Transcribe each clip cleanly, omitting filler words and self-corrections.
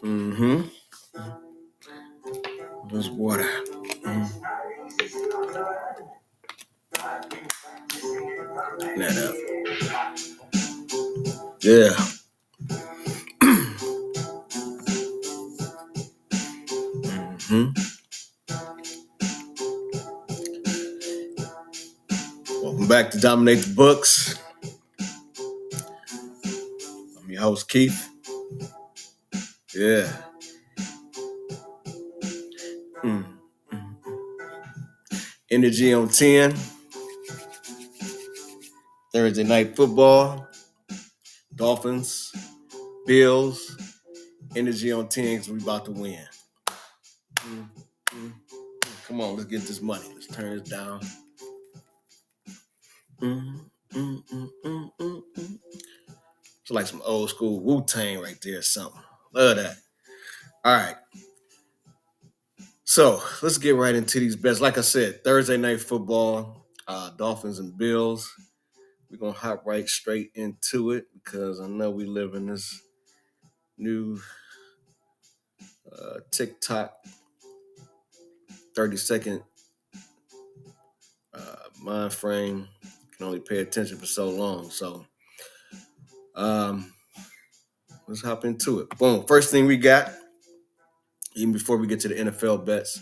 Mm-hmm. There's water. That up. Yeah. Mm-hmm. Welcome back to Dominate the Books. I'm your host, Keith. Yeah. Energy on 10. Thursday night football. Dolphins. Bills. Energy on 10 because we about to win. Come on, let's get this money. Let's turn this down. It's like some old school Wu-Tang right there or something. Love that. All right. So let's get right into these bets. Like I said, Thursday night football, Dolphins and Bills. We're going to hop right straight into it because I know we live in this new TikTok 30-second mind frame. You can only pay attention for so long. So let's hop into it. Boom. First thing we got, even before we get to the NFL bets,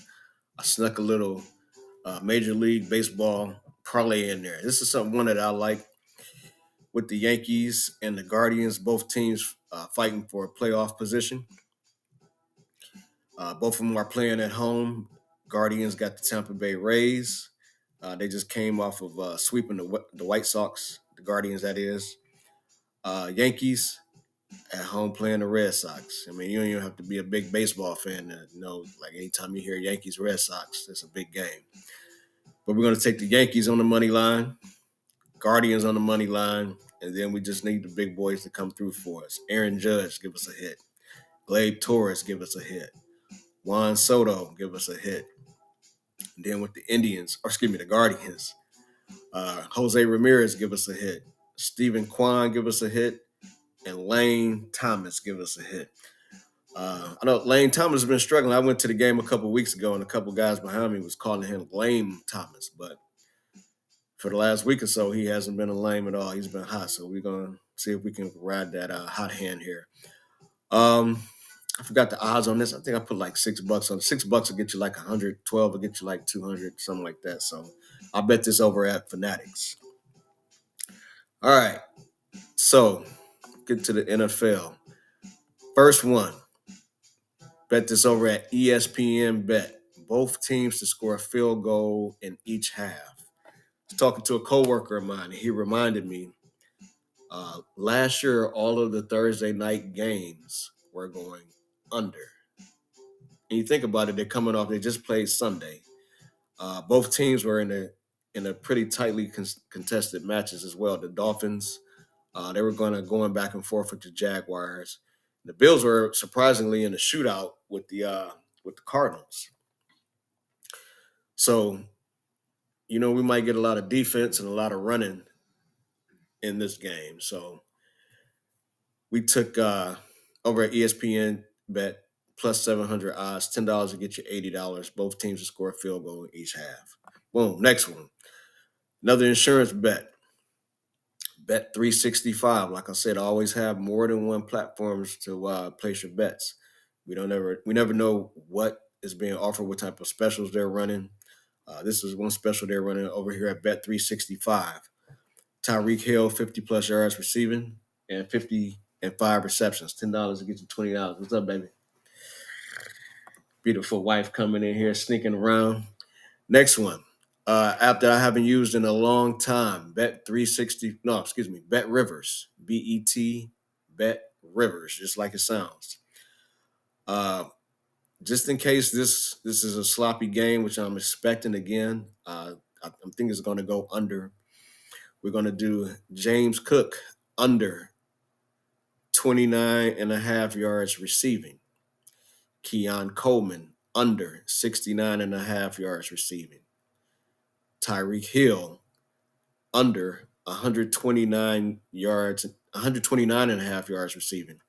I snuck a little Major League Baseball parlay in there. This is one that I like with the Yankees and the Guardians, both teams fighting for a playoff position. Both of them are playing at home. Guardians got the Tampa Bay Rays. They just came off of sweeping the White Sox, the Guardians, that is. Yankees at home playing the Red Sox. I mean, you don't even have to be a big baseball fan to know, like, anytime you hear Yankees, Red Sox, it's a big game. But we're going to take the Yankees on the money line, Guardians on the money line, and then we just need the big boys to come through for us. Aaron Judge, give us a hit. Gleyber Torres, give us a hit. Juan Soto, give us a hit. And then with the Guardians, Jose Ramirez, give us a hit. Stephen Kwan, give us a hit. And Lane Thomas, give us a hit. I know Lane Thomas has been struggling. I went to the game a couple weeks ago, and a couple guys behind me was calling him Lame Thomas. But for the last week or so, he hasn't been a lame at all. He's been hot. So we're going to see if we can ride that hot hand here. I forgot the odds on this. I think I put like $6 on it. $6 will get you like 100. 12 will get you like 200, something like that. So I bet this over at Fanatics. All right. So get to the NFL. First one. Bet this over at ESPN Bet. Both teams to score a field goal in each half. I was talking to a coworker of mine, and he reminded me last year all of the Thursday night games were going under. And you think about it, they just played Sunday. Both teams were in a pretty tightly contested matches as well. The Dolphins, they were going back and forth with the Jaguars. The Bills were surprisingly in a shootout with the Cardinals. So, we might get a lot of defense and a lot of running in this game. So we took over at ESPN Bet plus 700 odds, $10 to get you $80. Both teams to score a field goal in each half. Boom. Next one. Another insurance bet. Bet 365. Like I said, always have more than one platforms to place your bets. We never know what is being offered, what type of specials they're running. This is one special they're running over here at Bet 365. Tyreek Hill, 50 plus yards receiving and 50 and 5 receptions. $10 to get you $20. What's up, baby? Beautiful wife coming in here, sneaking around. Next one. App that I haven't used in a long time. Bet Rivers. BET Bet Rivers, just like it sounds. Just in case this is a sloppy game, which I'm expecting again, I'm thinking it's going to go under. We're going to do James Cook under 29.5 yards receiving. Keon Coleman under 69.5 yards receiving. Tyreek Hill under 129 yards, 129 and a half yards receiving.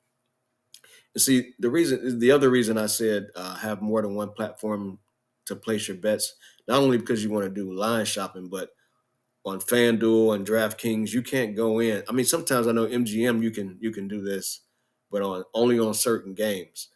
And see, the other reason I said have more than one platform to place your bets, not only because you want to do line shopping, but on FanDuel and DraftKings, you can't go in. I mean, sometimes I know MGM you can do this, but only on certain games.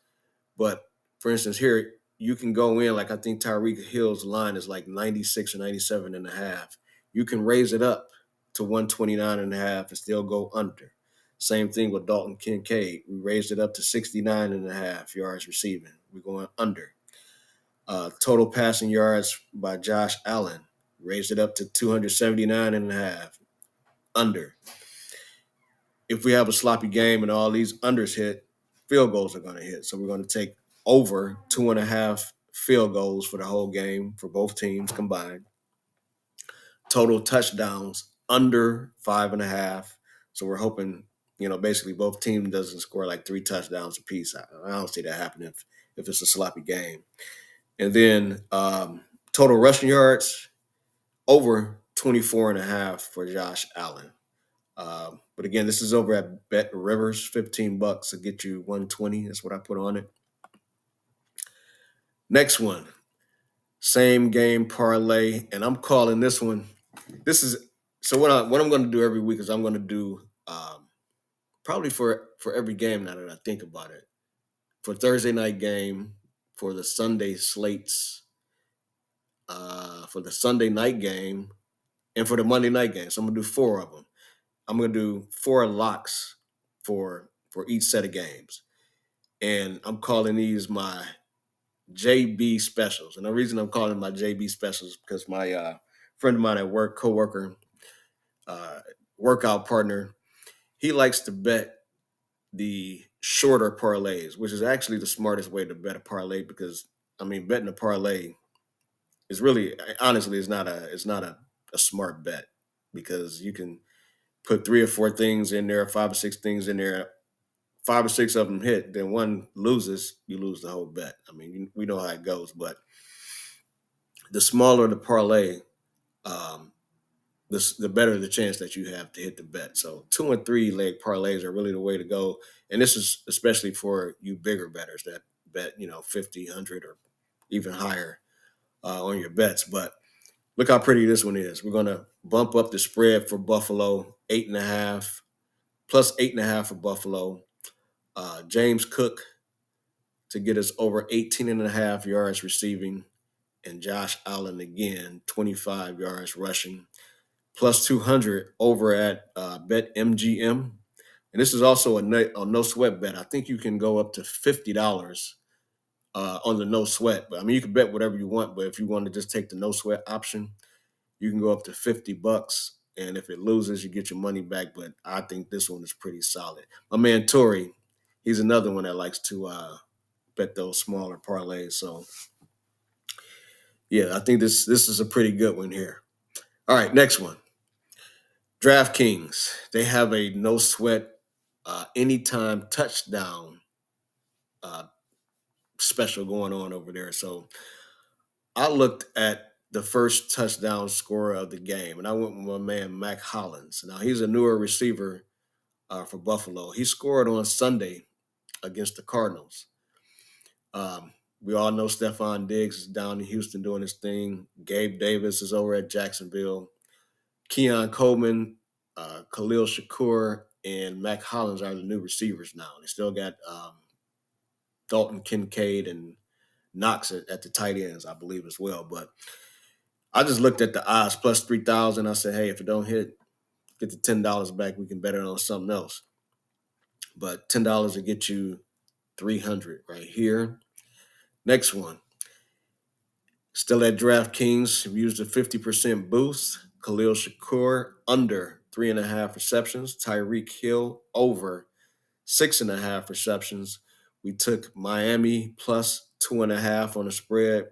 But for instance, here you can go in, like I think Tyreek Hill's line is like 96 or 97 and a half. You can raise it up to 129 and a half and still go under. Same thing with Dalton Kincaid. We raised it up to 69 and a half yards receiving. We're going under. Total passing yards by Josh Allen. Raised it up to 279 and a half. Under. If we have a sloppy game and all these unders hit, field goals are going to hit. So we're going to take over 2.5 field goals for the whole game for both teams combined. Total touchdowns under 5.5. So we're hoping, basically both teams doesn't score like 3 touchdowns apiece. I don't see that happening if it's a sloppy game. And then total rushing yards over 24.5 for Josh Allen. But again, this is over at Bet Rivers, $15 to get you 120. That's what I put on it. Next one, same game parlay, and I'm calling this one. This is so what I'm going to do every week is I'm going to do probably for every game now that I think about it. For Thursday night game, for the Sunday slates, for the Sunday night game, and for the Monday night game. So I'm going to do 4 of them. I'm going to do 4 locks for each set of games. And I'm calling these my JB specials. And the reason I'm calling my JB specials is because my friend of mine at work, coworker, workout partner, he likes to bet the shorter parlays, which is actually the smartest way to bet a parlay because, I mean, betting a parlay is really, honestly, it's not a smart bet because you can put 3 or 4 things in there, 5 or 6 things in there. 5 or 6 of them hit, then one loses, you lose the whole bet. I mean, we know how it goes, but the smaller the parlay, the better the chance that you have to hit the bet. So 2 and 3 leg parlays are really the way to go. And this is especially for you bigger bettors that bet, 50, 100 or even higher on your bets. But look how pretty this one is. We're going to bump up the spread for Buffalo, 8.5, plus 8.5 for Buffalo. James Cook to get us over 18 and a half yards receiving, and Josh Allen again, 25 yards rushing, plus 200 over at BetMGM. And this is also a no sweat bet. I think you can go up to $50 on the no sweat. But I mean, you can bet whatever you want, but if you want to just take the no sweat option, you can go up to $50. And if it loses, you get your money back. But I think this one is pretty solid. My man Tori, he's another one that likes to bet those smaller parlays. So yeah, I think this is a pretty good one here. All right, next one. DraftKings. They have a no sweat anytime touchdown uh, special going on over there. So I looked at the first touchdown scorer of the game, and I went with my man Mac Hollins. Now he's a newer receiver for Buffalo. He scored on Sunday against the Cardinals. We all know Stephon Diggs is down in Houston doing his thing. Gabe Davis is over at Jacksonville. Keon Coleman, Khalil Shakur, and Mac Hollins are the new receivers now. They still got Dalton Kincaid and Knox at the tight ends, I believe, as well. But I just looked at the odds plus 3,000. I said, hey, if it don't hit, get the $10 back. We can bet it on something else. But $10 will get you 300 right here. Next one. Still at DraftKings, we used a 50% boost. Khalil Shakur under 3.5 receptions. Tyreek Hill over 6.5 receptions. We took Miami plus 2.5 on the spread.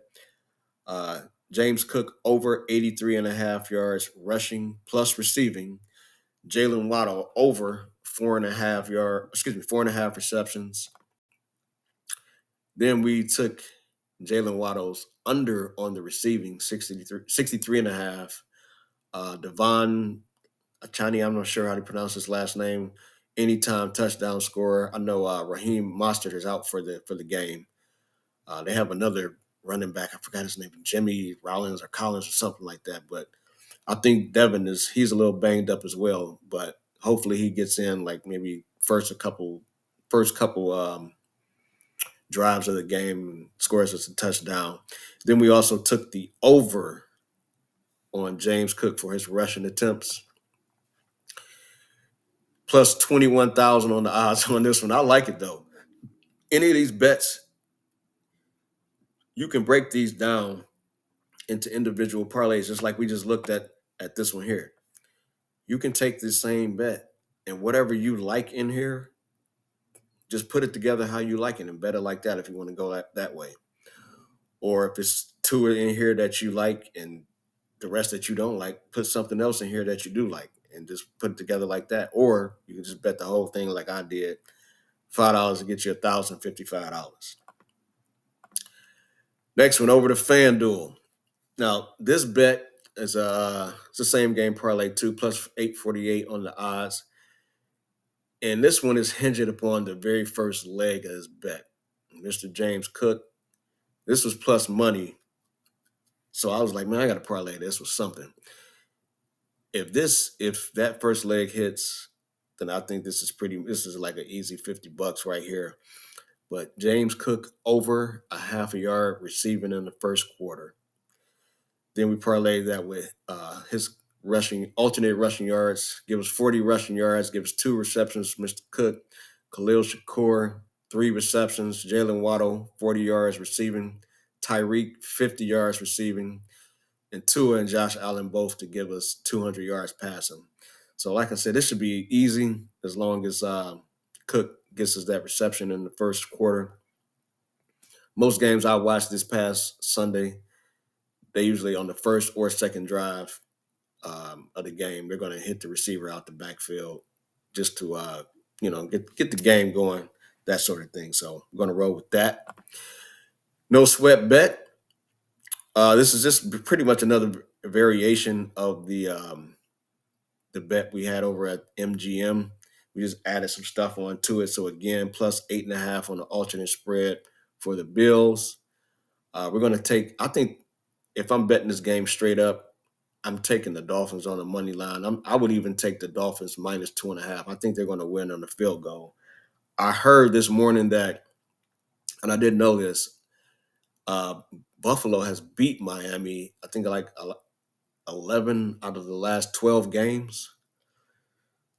James Cook over 83.5 yards rushing plus receiving. Jalen Waddle over 4.5 receptions. Then we took Jalen Waddle's under on the receiving, 63 and a half. Devon Achani, I'm not sure how to pronounce his last name. Anytime touchdown scorer. I know Raheem Mostert is out for the game. They have another running back. I forgot his name, Jimmy Rollins or Collins or something like that. But I think Devin he's a little banged up as well. But hopefully he gets in like maybe first couple drives of the game and scores us a touchdown. Then we also took the over on James Cook for his rushing attempts. Plus 21,000 on the odds on this one. I like it though. Any of these bets, you can break these down into individual parlays, just like we just looked at this one here. You can take this same bet and whatever you like in here, just put it together how you like it and bet it like that if you want to go that way. Or if it's two in here that you like and the rest that you don't like, put something else in here that you do like and just put it together like that. Or you can just bet the whole thing like I did, $5 to get you $1,055. Next one over to FanDuel. Now this bet is it's the same game parlay 2 plus 848 on the odds, and this one is hinging upon the very first leg of this bet. Mr. James Cook. This was plus money, so I was like, man, I got to parlay this with something. If that first leg hits, then I think this is like an easy $50 right here. But James Cook over a half a yard receiving in the first quarter. Then we parlay that with his alternate rushing yards. Give us 40 rushing yards. Give us 2 receptions, Mr. Cook. Khalil Shakur, 3 receptions. Jalen Waddle, 40 yards receiving. Tyreek, 50 yards receiving. And Tua and Josh Allen both to give us 200 yards passing. So like I said, this should be easy as long as Cook gets us that reception in the first quarter. Most games I watched this past Sunday, they usually on the first or second drive of the game, they're going to hit the receiver out the backfield just to get the game going, that sort of thing. So I'm going to roll with that. No sweat bet. This is just pretty much another variation of the bet we had over at MGM. We just added some stuff onto it. So again, plus 8.5 on the alternate spread for the Bills. We're going to take, I think if I'm betting this game straight up, I'm taking the Dolphins on the money line. I would even take the Dolphins minus 2.5. I think they're going to win on the field goal. I heard this morning that, and I didn't know this, Buffalo has beat Miami, I think like 11 out of the last 12 games.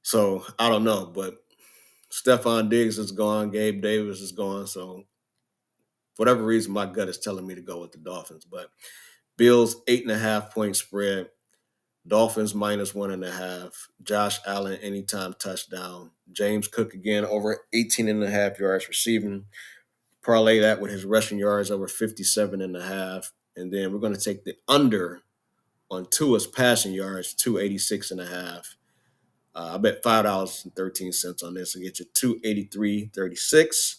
So I don't know, but Stephon Diggs is gone. Gabe Davis is gone. So for whatever reason, my gut is telling me to go with the Dolphins. But Bills, 8.5-point spread. Dolphins minus 1.5. Josh Allen, anytime touchdown. James Cook again over 18.5 yards receiving. Parlay that with his rushing yards over 57.5. And then we're going to take the under on Tua's passing yards, 286.5. I bet $5.13 on this to get you 283.36.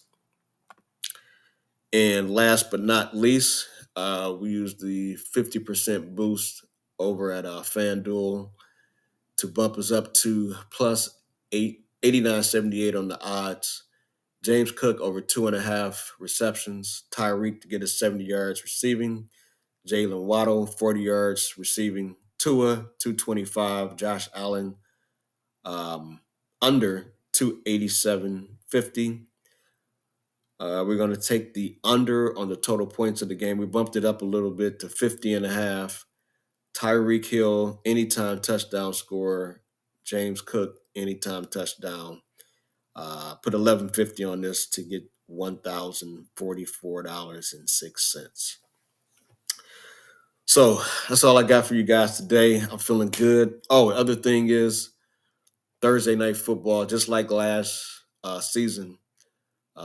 And last but not least, we use the 50% boost over at FanDuel to bump us up to plus 89.78 on the odds. James Cook over 2.5 receptions. Tyreek to get us 70 yards receiving. Jalen Waddle, 40 yards receiving. Tua, 225. Josh Allen, under 287.50. We're going to take the under on the total points of the game. We bumped it up a little bit to 50.5. Tyreek Hill, anytime touchdown scorer. James Cook, anytime touchdown. Put $11.50 on this to get $1,044.06. So that's all I got for you guys today. I'm feeling good. Oh, the other thing is Thursday night football, just like last season.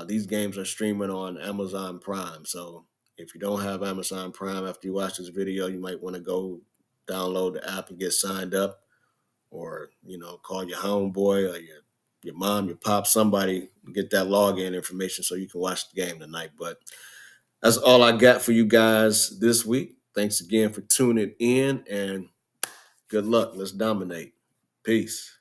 These games are streaming on Amazon Prime. So if you don't have Amazon Prime after you watch this video, you might want to go download the app and get signed up, or call your homeboy or your mom, your pop, somebody, get that login information so you can watch the game tonight. But That's all I got for you guys this week. Thanks again for tuning in and good luck. Let's dominate. Peace.